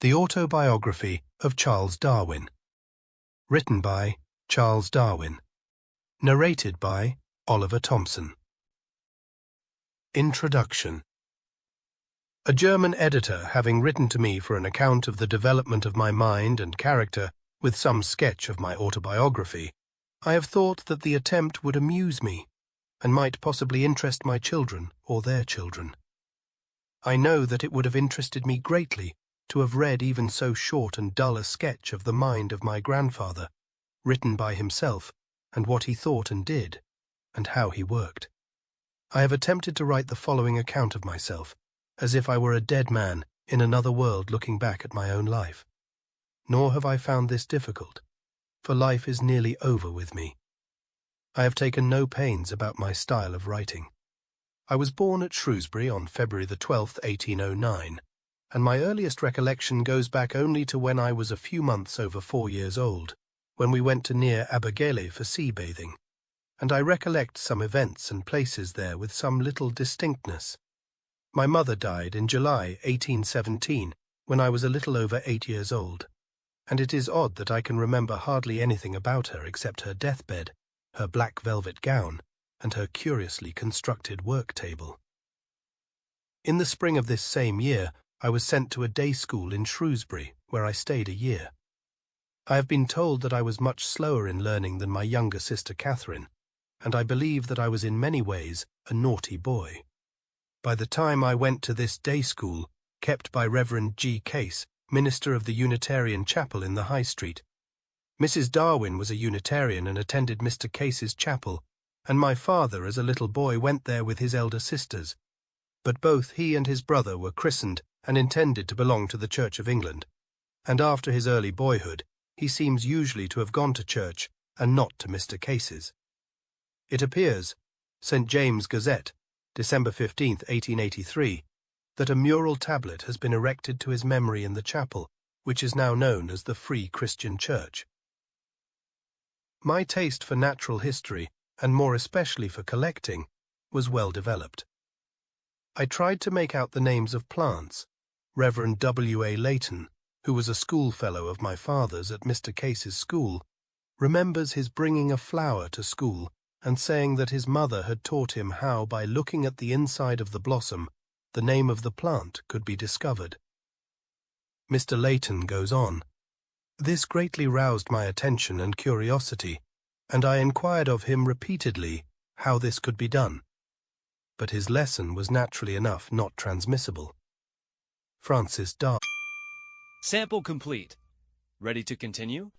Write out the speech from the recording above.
The Autobiography of Charles Darwin. Written by Charles Darwin. Narrated by Oliver Thompson. Introduction. A German editor having written to me for an account of the development of my mind and character with some sketch of my autobiography, I have thought that the attempt would amuse me and might possibly interest my children or their children. I know that it would have interested me greatly to have read even so short and dull a sketch of the mind of my grandfather, written by himself, and what he thought and did, and how he worked. I have attempted to write the following account of myself, as if I were a dead man in another world looking back at my own life. Nor have I found this difficult, for life is nearly over with me. I have taken no pains about my style of writing. I was born at Shrewsbury on February the 12th, 1809, and my earliest recollection goes back only to when I was a few months over 4 years old, when we went to near Abergele for sea bathing, and I recollect some events and places there with some little distinctness. My mother died in July 1817, when I was a little over 8 years old, and it is odd that I can remember hardly anything about her except her deathbed, her black velvet gown, and her curiously constructed work table. In the spring of this same year, I was sent to a day school in Shrewsbury, where I stayed a year. I have been told that I was much slower in learning than my younger sister Catherine, and I believe that I was in many ways a naughty boy. By the time I went to this day school, kept by Reverend G. Case, minister of the Unitarian chapel in the High Street, Mrs. Darwin was a Unitarian and attended Mr. Case's chapel, and my father as a little boy went there with his elder sisters, but both he and his brother were christened and intended to belong to the Church of England, and after his early boyhood he seems usually to have gone to church and not to Mr. Case's. It appears, St. James Gazette, December 15, 1883, that a mural tablet has been erected to his memory in the chapel, which is now known as the Free Christian Church. My taste for natural history, and more especially for collecting, was well developed. I tried to make out the names of plants. Reverend W. A. Layton, who was a schoolfellow of my father's at Mr. Case's school, remembers his bringing a flower to school and saying that his mother had taught him how, by looking at the inside of the blossom, the name of the plant could be discovered. Mr. Layton goes on. This greatly roused my attention and curiosity, and I inquired of him repeatedly how this could be done. But his lesson was naturally enough not transmissible. Francis Darwin. Sample complete. Ready to continue?